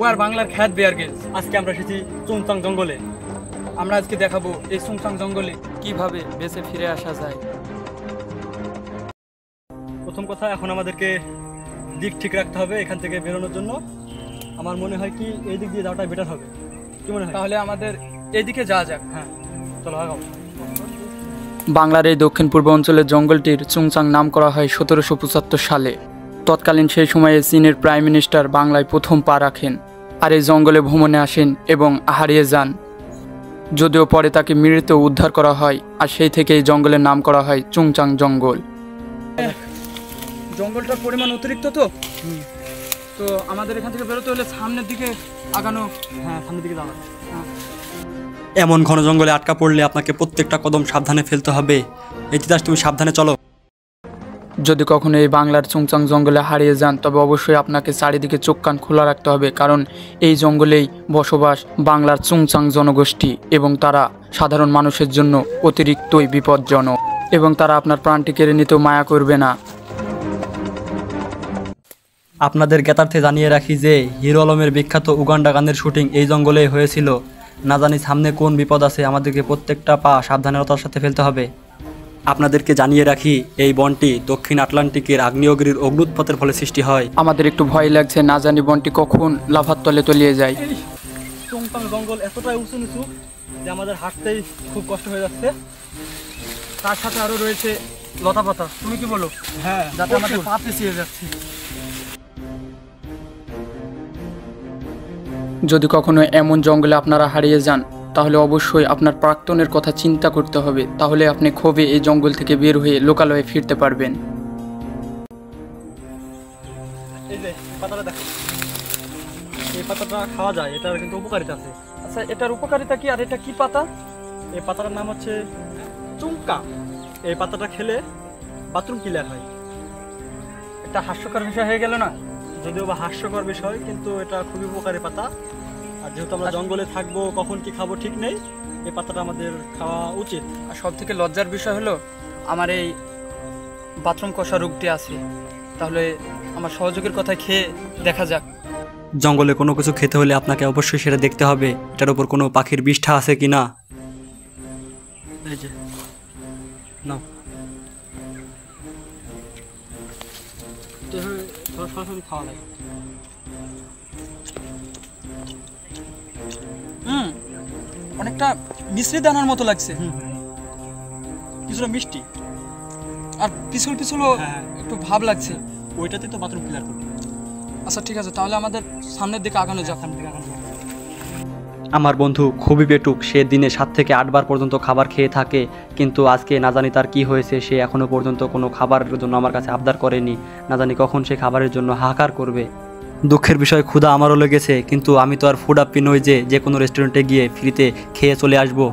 আর বাংলার খ্যাত bear Grylls. আজকে আমরা এসেছি চুংচাং জঙ্গলে। আমরা আজকে দেখাবো এই চুংচাং জঙ্গলে কিভাবে বেঁচে ফিরে আসা যায়। প্রথম কথা, এখন আমাদেরকে দিক ঠিক রাখতে হবে এখান থেকে বেরোনোর জন্য। আমার মনে হয় কি এই দিক দিয়ে যাওয়াটা বেটার হবে। কি মনে হয়? তাহলে আমাদের এইদিকে যাওয়া যাক। হ্যাঁ, চলো আগাও। বাংলার এই দক্ষিণ পূর্ব অঞ্চলের জঙ্গলটির চুংচাং নাম করা হয় 1775 সালে। তৎকালীন সেই সময়ে চীনের প্রাইম মিনিস্টার বাংলায় প্রথম পা রাখেন আর এই জঙ্গলে ভ্রমণে আসেন এবং হারিয়ে যান। যদিও পরে তাকে মৃত উদ্ধার করা হয় আর সেই থেকে এই জঙ্গলের নাম করা হয় চুংচাং জঙ্গল। জঙ্গলটার পরিমাণ অতিরিক্ত তো আমাদের এখান থেকে বেরোতে হলে সামনের দিকে আগানো। হ্যাঁ, সামনের দিকে যাওয়া। এমন ঘন জঙ্গলে আটকা পড়লে আপনাকে প্রত্যেকটা কদম সাবধানে ফেলতে হবে। এই তিতাস, তুমি সাবধানে চলো। যদি কখনো এই বাংলার চুংচাং জঙ্গলে হারিয়ে যান তবে অবশ্যই আপনাকে চারিদিকে চোখ কান খোলা রাখতে হবে, কারণ এই জঙ্গলেই বসবাস বাংলার চুংচাং জনগোষ্ঠী এবং তারা সাধারণ মানুষের জন্য অতিরিক্তই বিপজ্জনক এবং তারা আপনার প্রাণটি কেড়ে নিতেও মায়া করবে না। আপনাদের জ্ঞাতার্থে জানিয়ে রাখি যে হিরো আলমের বিখ্যাত উগান্ডা গানের শুটিং এই জঙ্গলেই হয়েছিল। না জানি সামনে কোন বিপদ আছে, আমাদেরকে প্রত্যেকটা পা সাবধানতার সাথে ফেলতে হবে। আপনাদেরকে জানিয়ে রাখি এই বনটি দক্ষিণ আটলান্টিকের আগ্নেয়গিরির অগ্নুৎপাতের ফলে সৃষ্টি হয়। আমাদের একটু ভয় লাগছে, না জানি বনটি কখন লাভার তলে তলিয়ে যায়। এই চুংচাং জঙ্গল এতটাই উঁচু নিচু যে আমাদের হাঁটতেই খুব কষ্ট হয়ে যাচ্ছে। তার সাথে আরো রয়েছে লতাপাতা। তুমি কি বলো? হ্যাঁ, যাতে আমাদের পা পিছিয়ে যাচ্ছে। যদি কখনো এমন জঙ্গলে আপনারা হারিয়ে যান তাহলে অবশ্যই আপনার প্রাক্তনের কথা চিন্তা করতে হবে, তাহলে আপনি ক্ষোভে এই জঙ্গল থেকে বের হয়ে লোকালয়ে ফিরতে পারবেন। এই যে পাতাটা দেখো, এই পাতাটা খাওয়া যায়, এটার কিন্তু উপকারিতা আছে। আচ্ছা, এটার উপকারিতা কি আর এটা কি পাতা? এই পাতাটার নাম হচ্ছে চুংকা। এই পাতাটা খেলে বাথরুম ক্লিয়ার হয়। এটা হাস্যকর বিষয় হয়ে গেল না? যদিও বা হাস্যকর বিষয়, কিন্তু এটা খুবই উপকারী পাতা। আর যেহেতু আমরা জঙ্গলে থাকবো, কখন কি খাবো ঠিক নেই, এই পাতাটা আমাদের খাওয়া উচিত। আর সব থেকে লজ্জার বিষয় হলো আমার এই বাথরুম কষা রোগটি আছে। তাহলে আমার সহযোগীর কথা খেয়ে দেখা যাক। জঙ্গলে কোনো কিছু খেতে হলে আপনাকে অবশ্যই সেটা দেখতে হবে এটার উপর কোনো পাখির বিষ্ঠা আছে কি না। এই যে নাও, সরাসরি খাওয়া যায়। অনেকটা মিশ্রি দানার মতো লাগছে, কিছুটা মিষ্টি আর পিছল পিছলও একটু ভাব লাগছে। ওইটাতে তো বাথরুম ক্লিয়ার করবে। আচ্ছা ঠিক আছে, তাহলে আমাদের সামনের দিকে আগানো যাক। আমার বন্ধু খুবই পেটুক, সে দিনে 7 থেকে 8 বার পর্যন্ত খাবার খেয়ে থাকে, কিন্তু আজকে না জানি তার কি হয়েছে, সে এখনো পর্যন্ত কোনো খাবারের জন্য আমার কাছে আবদার করেনি। না জানি কখন সে খাবারের জন্য হাহাকার করবে। দুঃখের বিষয়, ক্ষুধা আমারও লেগেছে, কিন্তু আমি তো আর ফুড আপ্পি নই যে কোনো রেস্টুরেন্টে গিয়ে ফ্রিতে খেয়ে চলে আসবো।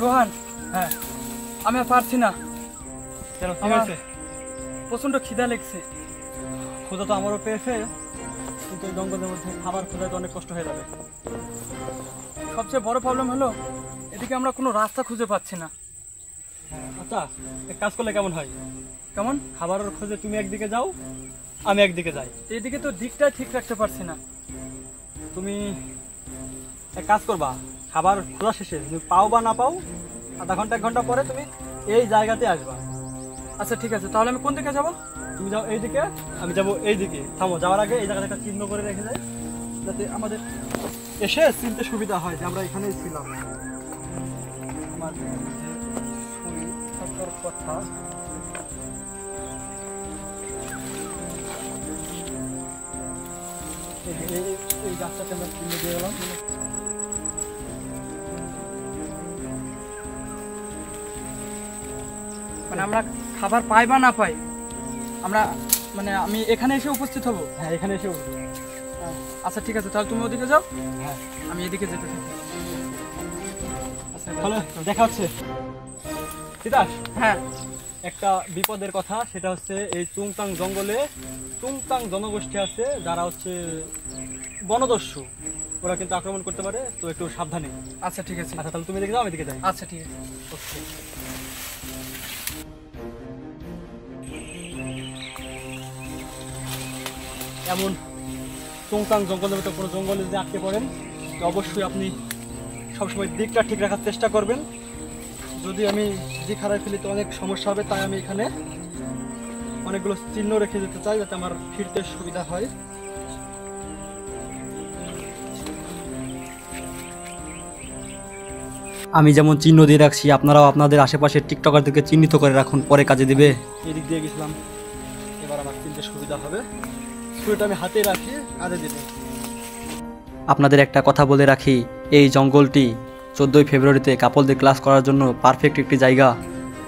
রোহান, হ্যাঁ আমি আর পারছি না, আমার প্রচন্ড খিদা লেগছে। ক্ষুধা তো আমারও পেয়েছে, কিন্তু এই জঙ্গলের মধ্যে খাবার খোঁজা তো অনেক কষ্ট হয়ে যাবে। সবচেয়ে বড় প্রবলেম হলো এদিকে আমরা কোনো রাস্তা খুঁজে পাচ্ছি না। আচ্ছা, এক কাজ করলে কেমন হয়? কেমন? খাবারের খোঁজে তুমি একদিকে যাও, আমি একদিকে যাই। এইদিকে তো দিকটাই ঠিক রাখতে পারছি না। তুমি এক কাজ করবা, খাবার খোঁজা শেষে তুমি পাও বা না পাও, আধা ঘন্টা 1 ঘন্টা পরে তুমি এই জায়গাতে আসবা। আচ্ছা ঠিক আছে, তাহলে আমি কোন দিকে যাব? তুমি যাও এইদিকে, আমি যাবো এইদিকে। থামো, যাওয়ার আগে এই জায়গাটা একটা চিহ্ন করে রেখে যাই, যাতে আমাদের এসে চিনতে সুবিধা হয় যে আমরা এখানেই ছিলাম। আমার থাকার কথা। এই গাছটাতে আমরা চিহ্ন দিয়ে গেলাম। মানে আমরা খাবার পাই বা না পাই, আমরা মানে আমি এখানে এসে উপস্থিত হব। হ্যাঁ, এখানে এসে আচ্ছা ঠিক আছে, তাহলে তুমি ওদিকে যাও, হ্যাঁ আমি এদিকে যেতে থাকি। আচ্ছা, তাহলে দেখা হচ্ছে। তিতাস, হ্যাঁ একটা বিপদের কথা, সেটা হচ্ছে এই চুংচাং জঙ্গলে চুংচাং জনগোষ্ঠী আছে যারা হচ্ছে বনদস্যু। ওরা কিন্তু আক্রমণ করতে পারে, তো একটু সাবধানে। আচ্ছা ঠিক আছে। আচ্ছা, তাহলে তুমি দেখে যাও, আমি দিকে যাই। আচ্ছা ঠিক আছে। ওকে। এমন চুংচাং জঙ্গলের ভিতরে কোনো জঙ্গলে যদি আটকে পড়েন তো অবশ্যই আপনি সবসময় দিকটা ঠিক রাখার চেষ্টা করবেন। যদি আমি দিক হারাই ফেলি তো অনেক সমস্যা হবে, তাই আমি এখানে অনেকগুলো চিহ্ন রেখে যেতে চাই যাতে আমার ফিরতে সুবিধা হয়। আমি যেমন চিহ্ন দিয়ে রাখছি, আপনারাও আপনাদের আশেপাশের টিকটকারদেরকে চিহ্নিত করে রাখুন, পরে কাজে দিবে। এদিক দিয়ে গেছিলাম, এবার আমার চিনতে সুবিধা হবে। ছুরিটা আমি হাতে রাখি, কাজে দেবো। আপনাদের একটা কথা বলে রাখি, এই জঙ্গলটি 14ই ফেব্রুয়ারিতে কাপলদের ক্লাস করার জন্য পারফেক্ট একটি জায়গা।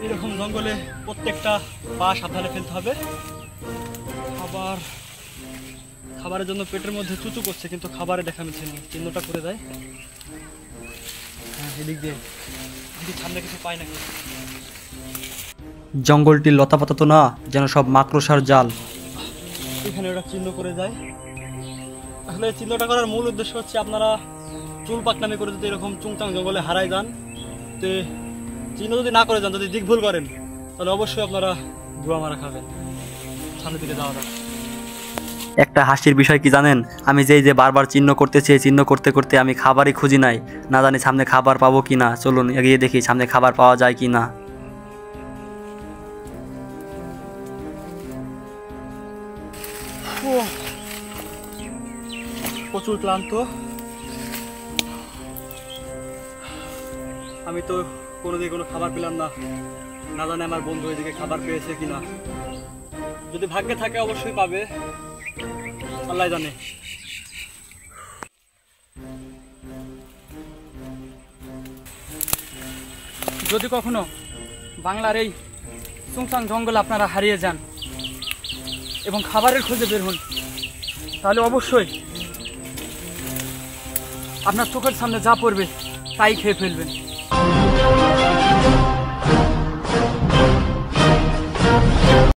এরকম জঙ্গলে প্রত্যেকটা পা সাবধানে ফেলতে হবে। খাবারের জন্য পেটের মধ্যে চুচু করছে, কিন্তু খাবারে দেখা মিলছে না, চিহ্নটা করে দেয়। হ্যাঁ, এদিক দিয়ে সামনে কিছু পাই নাকি। জঙ্গলটির লতাপাতা তো না, যেন সব মাকড়সার জাল। এখানে ওটা চিহ্ন করে যায়। আসলে এই চিহ্নটা করার মূল উদ্দেশ্য হচ্ছে আপনারা চুল পাকনামি করে যদি এরকম চুংচাং জঙ্গলে হারাই যান, তো চিহ্ন যদি না করে যান, যদি দিক ভুল করেন, তাহলে অবশ্যই আপনারা বুয়া মারা খাবেন। সামনের দিকে যাওয়া যাক। একটা হাসির বিষয় কি জানেন, আমি যে বারবার চিহ্ন করতেছি, এই চিহ্ন করতে করতে আমি খাবারই খুঁজি নাই, না জানি সামনে খাবার পাবো কি না। চলুন এগিয়ে দেখি সামনে খাবার পাওয়া যায় কি না। প্রচুর ক্লান্ত। আমি তো কোনোদিন কোনো খাবার পেলাম না, না জানি আমার বন্ধু এদিকে খাবার পেয়েছে কিনা। যদি ভাগ্যে থাকে অবশ্যই পাবে, আল্লাহ জানে। যদি কখনো বাংলার এই চুংচাং জঙ্গল আপনারা হারিয়ে যান এবং খাবারের খোঁজে বের হন, তাহলে অবশ্যই আপনার চোখের সামনে যা পড়বে তাই খেয়ে ফেলবেন।